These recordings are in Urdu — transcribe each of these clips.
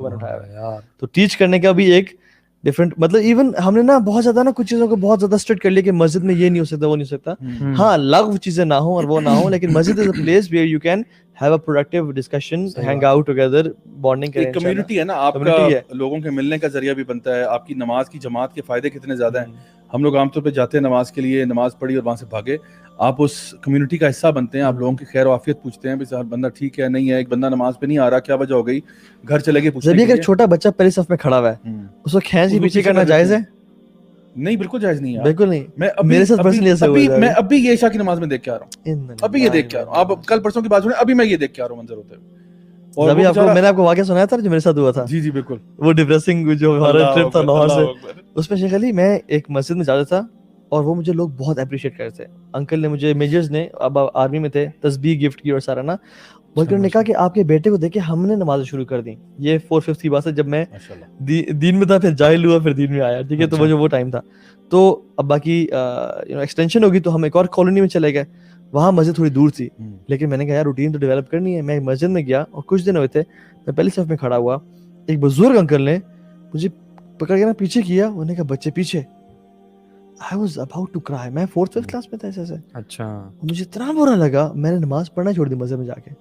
اٹھایا ہوا ہے. تو ٹیچ کرنے کا بھی ایک ڈفرنٹ مطلب ایون ہم نے نا بہت زیادہ نا کچھ چیزوں کو بہت زیادہ اسٹرکٹ کر لیا کہ مسجد میں یہ نہیں ہو سکتا وہ نہیں ہو سکتا. ہاں لغو چیزیں نہ ہوں اور وہ نہ ہوں, لیکن مسجد is a place where you can have a productive discussion, hang out together, bonding کریں. ایک کمیونٹی ہے نا, آپ کا لوگوں کے ملنے کا ذریعہ بھی بنتا ہے. آپ کی نماز کی جماعت کے فائدے کتنے زیادہ ہیں. ہم لوگ عام طور پہ جاتے ہیں نماز کے لیے, نماز پڑھی اور وہاں سے بھاگے. آپ اس کمیونٹی کا حصہ بنتے ہیں, آپ لوگوں کی خیر و عافیت پوچھتے ہیں, بھی بندہ ٹھیک ہے نہیں ہے, ایک بندہ نماز پہ نہیں آ رہا, کیا وجہ ہو گئی, گھر چلے گئے پوچھنے کے لیے. اگر چھوٹا بچہ پہلی صف میں کھڑا ہوا ہے اس کو کھینچ کے پیچھے کرنا جائز ہے؟ نہیں, بالکل جائز نہیں ہے. بالکل نہیں. میں میرے ساتھ پرسنلی ایسا ہوا ہے. میں ابھی یہ عشاء کی نماز میں دیکھ کے آ رہا ہوں, ابھی یہ دیکھ کے آ رہا ہوں. آپ کل پرسوں کی بات سنیں, ابھی میں یہ دیکھ کے آ رہا ہوں منظر ہوتے ہوئے. اور میں نے آپ کو واقعہ سنایا تھا جو میرے ساتھ ہوا تھا. جی جی بالکل, وہ ڈپریسنگ جو ہمارا ٹرپ تھا لاہور سے, اس میں شیخ علی میں ایک مسجد میں جاتا تھا اور وہ مجھے لوگ بہت اپریشیٹ کرتے تھے. انکل نے مجھے میجرز نے, اب آرمی میں تھے, تسبیح گفٹ کی اور سارا نا, بلکہ انہوں نے کہا کہ آپ کے بیٹے کو دیکھے ہم نے نماز شروع کر دی. یہ 4/5 کی بات ہے, جب میں دین میں تھا پھر جاہل ہوا پھر دین میں آیا. ٹھیک ہے, تو وہ ٹائم تھا. تو اب باقی ایکسٹینشن ہوگی تو ہم ایک اور کالونی میں چلے گئے. وہاں مسجد تھوڑی دور تھی, لیکن میں نے کہا یار روٹین تو ڈیولپ کرنی ہے. میں مسجد میں گیا اور کچھ دن ہوئے تھے, میں پہلی صف میں کھڑا ہوا. ایک بزرگ انکل نے مجھے پکڑ کے نا پیچھے کیا, انہوں نے کہا بچے پیچھے. I was about to cry. میں 4th کلاس میں تھا ایسے. اچھا, مجھے اتنا برا لگا, میں نے نماز پڑھنا چھوڑ دی مسجد میں جا کے.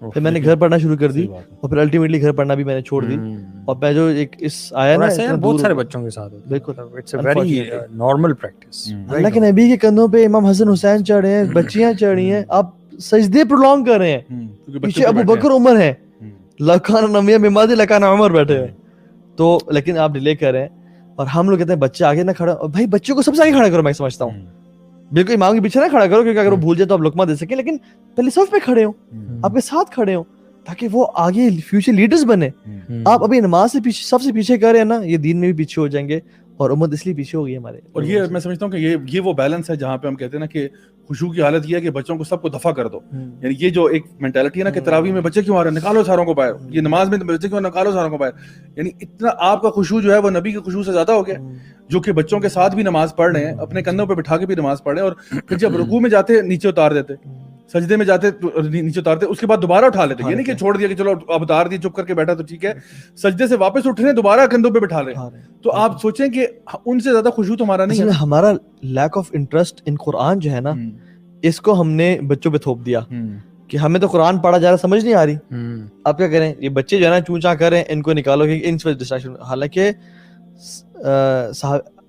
پھر میں نے گھر پڑھنا شروع کر دی, اور پھر الٹیمیٹلی گھر پڑھنا بھی میں نے چھوڑ دی. اور میں جو ایک اس آیا نا بہت سارے بچوں کے ساتھ, بالکل it's a very normal practice. Allah کے نبی کے کندھوں پہ امام حسن حسین چڑھے ہیں, بچیاں چڑھی ہیں, آپ سجدے پرولونگ کر رہے ہیں, پیچھے ابو بکر عمر ہیں, لکھانا نمیہ ممادی لکھانا عمر بیٹھے ہیں. تو لیکن آپ ڈیلے کر رہے ہیں, اور ہم لوگ کہتے ہیں بچے آگے نہ کھڑا. بھائی بچوں کو سب سے آگے کھڑا کرو, میں سمجھتا ہوں بالکل امام کے پیچھے نہ کھڑا کرو, کیونکہ اگر وہ بھول جائے تو آپ لقمہ دے سکیں, لیکن پہلے صف پہ کھڑے ہوں, آپ کے ساتھ کھڑے ہوں, تاکہ وہ آگے فیوچر لیڈرز بنے. آپ ابھی نماز سے پیچھے سب سے پیچھے کر رہے ہیں نا, یہ دین میں بھی پیچھے ہو جائیں گے, اور امت اس لیے پیچھے ہوگی ہمارے. اور یہ میں سمجھتا ہوں کہ یہ وہ بیلنس ہے جہاں پہ ہم کہتے ہیں نا کہ خشوع کی حالت یہ ہے کہ بچوں کو سب کو دفع کر دو. یعنی یہ جو ایک مینٹالٹی ہے نا کہ تراویح میں بچے کیوں آ رہے ہیں, نکالو ساروں کو باہر. یہ نماز میں بچے کیوں, نکالو ساروں کو باہر. یعنی اتنا آپ کا خشوع جو ہے وہ نبی کے خشوع سے زیادہ ہو گیا, جو کہ بچوں کے ساتھ بھی نماز پڑھ رہے ہیں, اپنے کندھوں پہ بٹھا کے بھی نماز پڑھ رہے ہیں, اور پھر جب رکوع میں جاتے نیچے اتار دیتے, سجدے میں جاتے نیچے اتارتے, اس کے بعد دوبارہ اٹھا لیتے. یہ نہیں کہ چھوڑ دیا کہ چلو اب اتار دی, چپ کر کے بیٹھا تو ٹھیک ہے, سجدے سے واپس اٹھ رہے ہیں, دوبارہ کندھوں پہ بٹھا رہے ہیں. تو آپ سوچیں کہ ان سے زیادہ خشوع تو ہمارا نہیں ہے. ہمارا لیک آف انٹرسٹ ان قرآن جو ہے نا, اس کو ہم نے بچوں پہ تھوپ دیا کہ ہمیں تو قرآن پڑھا جا رہا, سمجھ نہیں آ رہی. آپ کیا کریں, یہ بچے جو ہے نا چون چاں کر رہے ہیں, ان کو نکالو کہ ان سے ڈسٹریکشن. حالانکہ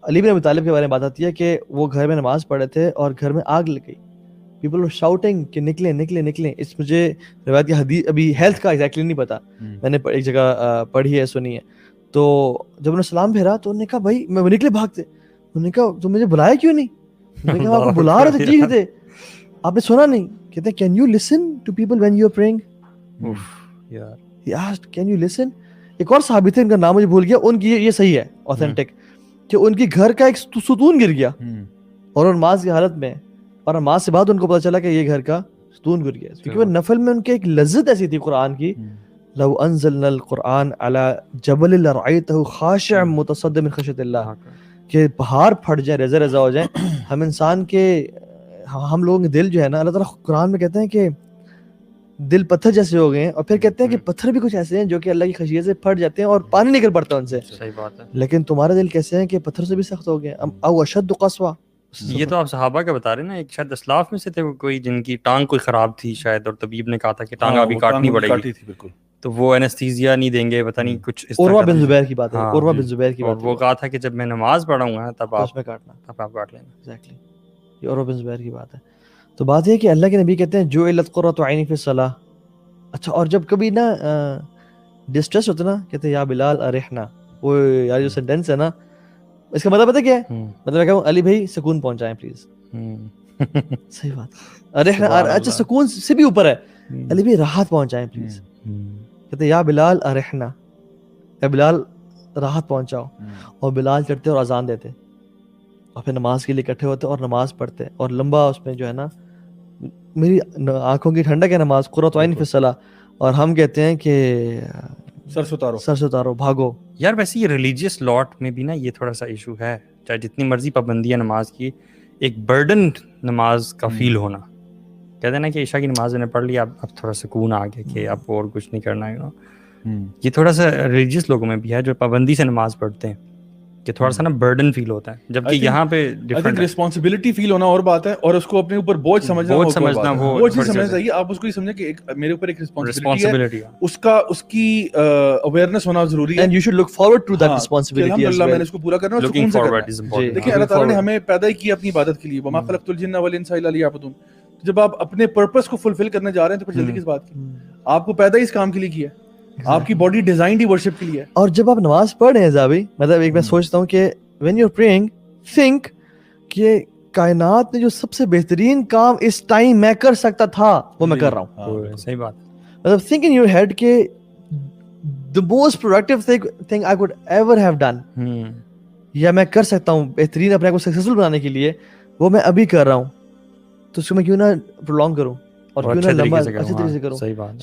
علی بن ابی طالب کے بارے میں بات آتی ہے کہ وہ گھر میں نماز پڑھ رہے تھے اور گھر میں آگ لگ گئی. پیپل ور شاؤٹنگ کہ نکلیں نکلیں نکلیں. اس مجھے روایت کی حدیث ابھی ہیلتھ کا ایگزیکٹلی نہیں پتا, میں نے ایک جگہ پڑھی ہے, سنی ہے. تو جب انہوں نے سلام پھیرا تو انہوں نے کہا بھائی, میں نکلے بھاگتے. انہوں نے کہا تم مجھے بلایا کیوں نہیں؟ میں نے کہا آپ کو بلا رہے تھے, چیخ تھے, آپ نے سنا نہیں؟ کہتے ہیں can you listen to people when you are praying. He asked, can you listen? ایک اور صحابی تھے, ان کا نام مجھے بھول گیا, ان کی یہ صحیح ہے اوتھینٹک, کہ ان کی گھر کا ایک ستون گر گیا اور نماز کی حالت میں, اور نماز سے بعد ان کو پتا چلا کہ یہ گھر کا ستون گر گیا. کیونکہ وہ نفل میں ان کے ایک لذت ایسی تھی قرآن کی, لو انزلنا القرآن على جبل لرأيته خاشعا متصدعا من خشیۃ اللہ, کہ پہاڑ پھٹ جائیں, رضا رضا ہو جائیں. ہم انسان کے, ہم لوگوں کے دل جو ہے نا, اللہ تعالیٰ قرآن میں کہتے ہیں کہ دل پتھر جیسے ہو گئے ہیں, اور پھر کہتے ہیں کہ پتھر بھی کچھ ایسے ہیں جو کہ اللہ کی خشیت سے پھٹ جاتے ہیں اور پانی نکل پڑتا ہے ان سے. صحیح بات ہے. لیکن تمہارے دل کیسے ہیں کہ پتھر سے بھی سخت ہو گئے, او اشد قسوہ. یہ تو آپ صحابہ کا بتا رہے ہیں نا, ایک شاید اسلاف میں سے تھے کوئی جن کی ٹانگ کوئی خراب تھی شاید, اور طبیب نے کہا تھا کہ ٹانگ ابھی کاٹنی پڑے گی, تو وہ اینستھیزیا نہیں دیں گے, پتہ نہیں کچھ اس طرح. عروہ بن زبیر کی بات ہے, عروہ بن زبیر کی بات. وہ کہا تھا کہ جب میں نماز پڑھوں گا تب آپ میں کاٹنا, تب آپ کاٹ لینا. ایگزیکٹلی, یہ عروہ بن زبیر کی بات ہے. تو بات یہ ہے کہ اللہ کے نبی کہتے ہیں جعلت قرۃ عینی فی الصلاۃ. اچھا, اور جب کبھی نا ڈسٹریس ہوتا نا, کہتے ہیں یا بلال ارحنا. وہ یار جو سینٹینس ہے نا, اس کا مطلب پتہ کیا ہے؟ مطلب میں کہوں علی بھائی سکون پہنچائیں پلیز. صحیح بات. ارحنا, اچھا سکون سے بھی اوپر ہے, علی بھائی راحت پہنچائیں پلیز. کہتے ہیں یا بلال ارحنا, یا بلال راحت پہنچاؤ. اور بلال چڑھتے اور اذان دیتے, اور پھر نماز کے لیے اکٹھے ہوتے اور نماز پڑھتے, اور لمبا اس میں جو ہے نا, میری آنکھوں کی ٹھنڈک ہے نماز, قرۃ عین فی الصلاۃ. اور ہم کہتے ہیں کہ سر سے اتارو بھاگو. یار ویسے یہ ریلیجیس لاٹ میں بھی نا یہ تھوڑا سا ایشو ہے, چاہے جتنی مرضی پابندی ہے نماز کی, ایک برڈن نماز کا فیل ہونا. کہتے ہیں نا کہ عشاء کی نماز نے پڑھ لی, اب تھوڑا سکون آ گیا کہ اب اور کچھ نہیں کرنا ہے. یہ تھوڑا سا ریلیجیس لوگوں میں بھی ہے جو پابندی سے نماز پڑھتے ہیں کہ تھوڑا سا نا برڈن فیل ہوتا ہے, جبکہ یہاں پہ ڈیفرنٹ رسپانسبلٹی فیل ہونا اور بات ہے, اور اس کو اپنے اوپر بوجھ سمجھنا وہ چیز سمجھنا چاہیے. آپ اس کو یہ سمجھیں کہ میرے اوپر ایک رسپانسبلٹی ہے, اس کی اویئرنیس ہونا ضروری ہے, and you should look forward to that responsibility as الحمدللہ well. میں نے اس کو پورا کرنا ہے, سکون سے کرنا ہے. دیکھیں اللہ تعالیٰ نے ہمیں پیدا ہی کیا اپنی عبادت کے لیے, وما خلقت الجن والانس الا لیعبدون. جب آپ اپنے پرپس کو فلفل کرنے جا رہے ہیں تو پھر جلدی کس بات کی؟ آپ کو پیدا ہی اس کام کے لیے کیا ہے, آپ کی باڈی ڈیزائنڈ ہی ورشپ کے لیے ہے. اور جب آپ نماز پڑھ رہے ہیں زابی, مطلب ایک میں سوچتا ہوں کہ when you're praying think کہ کائنات میں جو سب سے بہترین کام اس ٹائم میں کر سکتا تھا وہ میں کر رہا ہوں. صحیح بات, مطلب think in your head کہ the most productive thing I could ever have done یا میں کر سکتا ہوں بہترین اپنے کو سکسیسفل بنانے کے لیے, وہ میں ابھی کر رہا ہوں, تو اس کو میں کیوں نہ پرولونگ کروں اور کیوں نہ لمبا اچھی طریقے سے کروں.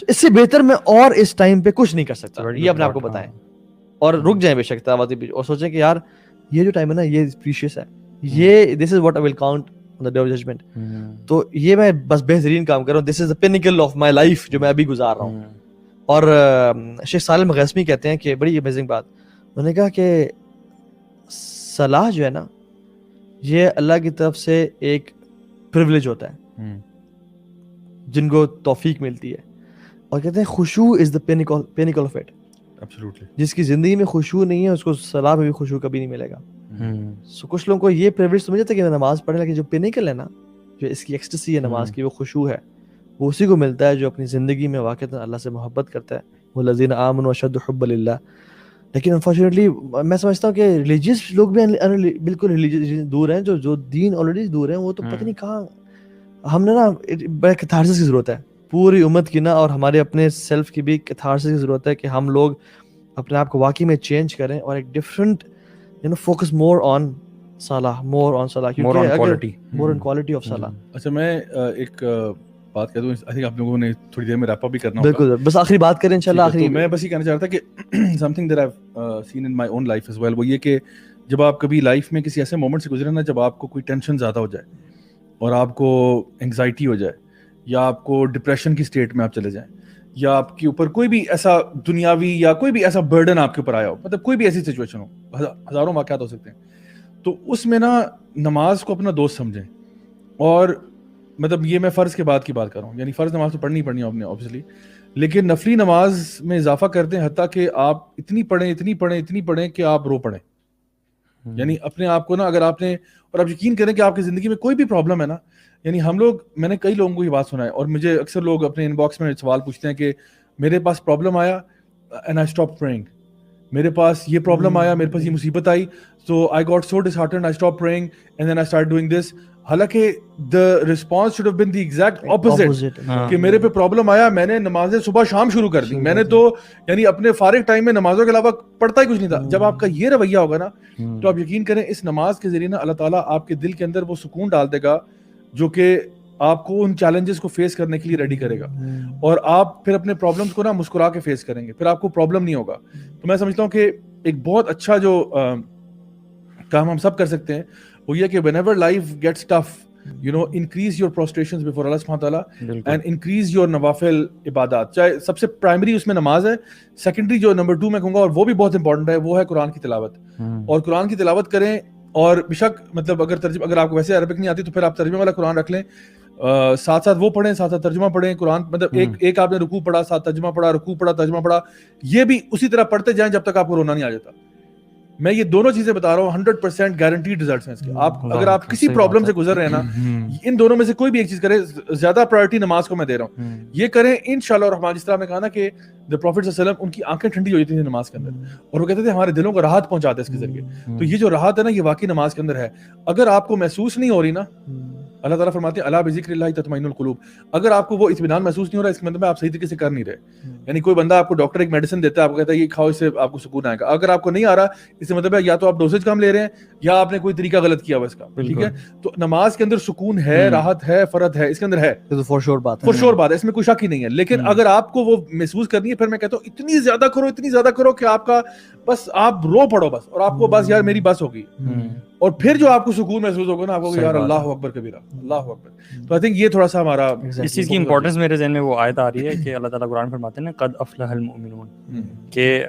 اس سے بہتر میں اور اس ٹائم پہ کچھ نہیں کر سکتا, یہ اپنے آپ کو بتائیں اور رک جائیں بے شک تلاوت بھی, اور سوچیں کہ یار یہ جو ٹائم ہے نا یہ پریشیس ہے, یہ this is what I will count on the day of judgment. تو یہ میں بس بہترین کام کر رہا ہوں, this is the pinnacle of my life جو میں ابھی گزار رہا ہوں. اور شیخ صالح مغیثمی کہتے ہیں کہ بڑی امیزنگ بات, انہوں نے کہا کہ صلاح جو ہے نا یہ اللہ کی طرف سے ایک پریویلیج ہوتا ہے جن کو توفیق ملتی ہے, اور کہتے ہیں خشوع از the pinnacle of it. Absolutely. جس کی زندگی میں خشوع نہیں ہے اس کو صلاح میں بھی خشوع کبھی نہیں ملے گا. سو کچھ لوگوں کو یہ پریویلیج سمجھتے ہیں کہ میں نماز پڑھیں, لیکن جو پینیکل ہے نا, جو اس کی ایکسٹسی ہے نماز کی, وہ خشوع ہے, وہ اسی کو ملتا ہے جو اپنی زندگی میں واقعتاً اللہ سے محبت کرتا ہے. والذین آمنوا اشد حبا للہ. لیکن انفارچونیٹلی میں سمجھتا ہوں کہ ریلیجیس لوگ بھی بالکل ریلیجیس دور ہیں, جو دین آلریڈی دور ہیں, وہ تو پتہ نہیں کہاں. ہم نے نا بڑا کیتھارسس کی ضرورت ہے پوری امت کی نا, اور ہمارے اپنے سیلف کی بھی کیتھارسس کی ضرورت ہے کہ ہم لوگ اپنے آپ کو واقعی میں چینج کریں اور ایک ڈفرنٹ فوکس مور آن صلاح, مور آن صلاح, مور آن کوالٹی آف صلاح. اچھا میں ایک بات کہہ دوں, آئی تھنک آپ لوگوں نے تھوڑی دیر میں ریپ اپ بھی کرنا ہوگا. بالکل, بس آخری بات کریں انشاءاللہ. آخری میں بس یہ کہنا چاہ رہا تھا کہ something that I have seen in my own life as well, وہ یہ کہ جب آپ کبھی لائف میں کسی ایسے مومنٹ سے گزرے نا جب آپ کو کوئی ٹینشن زیادہ ہو جائے اور آپ کو انگزائٹی ہو جائے, یا آپ کو ڈپریشن کی اسٹیٹ میں آپ چلے جائیں, یا آپ کے اوپر کوئی بھی ایسا دنیاوی یا کوئی بھی ایسا برڈن آپ کے اوپر آیا ہو, مطلب کوئی بھی ایسی سچویشن ہو, ہزاروں واقعات ہو سکتے ہیں, تو اس میں نا نماز کو اپنا دوست سمجھیں. اور مطلب یہ میں فرض کے بعد کی بات کر رہا ہوں, یعنی فرض نماز تو پڑھنی پڑنی ہے آپ نے اوبویسلی, لیکن نفلی نماز میں اضافہ کرتے ہیں حتیٰ کہ آپ اتنی پڑھیں کہ آپ رو پڑیں. یعنی اپنے آپ کو نا, اگر آپ نے, اور آپ یقین کریں کہ آپ کی زندگی میں کوئی بھی پرابلم ہے نا, یعنی ہم لوگ, میں نے کئی لوگوں کو یہ بات سنا ہے, اور مجھے اکثر لوگ اپنے ان باکس میں سوال پوچھتے ہیں کہ میرے پاس پرابلم آیا اینڈ آئی اسٹاپ پریئنگ, میرے پاس یہ پرابلم آیا, میرے پاس یہ مصیبت آئی, so I got so disheartened, I stop praying and then I start doing this. حالانکہ the response should have been the exact opposite کہ میرے پہ پرابلم آیا, میں نے نمازیں صبح شام شروع کر دی, میں نے تو یعنی اپنے فارغ ٹائم میں نمازوں کے علاوہ پڑھتا ہی کچھ نہیں تھا. جب آپ کا یہ رویہ ہوگا نا تو آپ یقین کریں اس نماز کے ذریعے نا اللہ تعالیٰ آپ کے دل کے اندر وہ سکون ڈال دے گا جو کہ آپ کو ان چیلنجز کو فیس کرنے کے لیے ریڈی کرے گا, اور آپ پھر اپنے پرابلمس کو نا مسکرا کے فیس کریں گے, پھر آپ کو پرابلم نہیں ہوگا. تو میں سمجھتا ہوں کہ ایک بہت اچھا جو کام ہم سب کر سکتے ہیں وہ یہ کہ whenever life gets tough, you know, increase your prostrations before Allah subhanahu wa ta'ala and increase your nawafil ibadat. چاہے سب سے پرائمری اس میں نماز ہے, سیکنڈری جو نمبر 2 میں کہوں گا اور وہ بھی بہت امپورٹنٹ ہے وہ ہے قرآن کی تلاوت. اور قرآن کی تلاوت کریں, اور بشک مطلب اگر آپ کو ویسے عربک نہیں آتی تو پھر آپ ترجمے والا قرآن رکھ لیں, ساتھ ساتھ وہ پڑھیں, ساتھ ساتھ ترجمہ پڑھیں. قرآن مطلب ایک آپ نے رکوع پڑھا, ساتھ ترجمہ پڑھا, رکوع پڑھا, ترجمہ پڑھا, یہ بھی اسی طرح پڑھتے جائیں جب تک آپ کو رونا نہیں آ جاتا. میں یہ دونوں چیزیں بتا رہا ہوں, 100% گارنٹیڈ ریزلٹس ہیں اس کے. آپ اگر آپ کسی پرابلم سے گزر رہے ہیں نا, ان دونوں میں سے کوئی بھی ایک چیز کریں, زیادہ پرائرٹی نماز کو میں دے رہا ہوں, یہ کریں انشاءاللہ الرحمن. جس طرح میں کہا نا کہ the Prophet صلی اللہ علیہ وسلم ان کی آنکھیں ٹھنڈی ہو جاتی تھیں نماز کے اندر, اور وہ کہتے تھے ہمارے دلوں کو راحت پہنچاتے ہیں اس کے ذریعے. تو یہ جو راحت ہے نا یہ واقعی نماز کے اندر ہے. اگر آپ کو محسوس نہیں ہو رہی نا, اللہ تعالیٰ فرماتے ہیں الا بذکر اللہ تطمئن القلوب, اگر آپ کو وہ اطمینان محسوس نہیں ہو رہا, اس کے مطلب آپ صحیح طریقے سے کر نہیں رہے. یعنی کوئی بندہ آپ کو ڈاکٹر ایک میڈیسن دیتا ہے, آپ کو کہتا ہے یہ کھاؤ, اس سے آپ کو سکون آئے گا. اگر آپ کو نہیں آ رہا, اس سے مطلب ہے یا تو آپ ڈوزیج کم لے رہے ہیں, یا آپ نے کوئی طریقہ غلط کیا ہوا اس کا, ٹھیک ہے. تو نماز کے اندر سکون ہے, راحت ہے, فرد ہے, اس کے اندر ہے, فور شور بات ہے, اس میں کوئی شک ہی نہیں ہے. لیکن اگر آپ کو وہ محسوس کرنی ہے, پھر میں کہتا ہوں اتنی زیادہ کرو کہ آپ کا بس آپ رو پڑو بس, اور آپ کو بس یار میری بس ہوگی, اور پھر جو آپ کو سکون محسوس ہوگا نا, آپ کو یار اللہ اکبر کبیرہ, اللہ اکبر. تو آئی تھنک یہ تھوڑا سا ہمارا اس چیز کی امپورٹنس میرے ذہن میں وہ آیت آ رہی ہے کہ اللہ تعالیٰ قرآن فرماتے ہیں نا قد افلح المؤمنون, کہ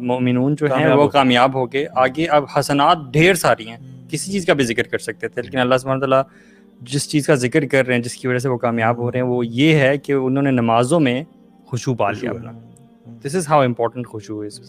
مومنون جو ہیں وہ کامیاب ہو گئے. آگے اب حسنات ڈھیر ساری ہیں, کسی چیز کا بھی ذکر کر سکتے تھے, لیکن اللہ سبحانہ تعالیٰ جس چیز کا ذکر کر رہے ہیں, جس کی وجہ سے وہ کامیاب ہو رہے ہیں, وہ یہ ہے کہ انہوں نے نمازوں میں خشوع پا لیا اپنا. دس از ہاؤ امپورٹنٹ خشوع از.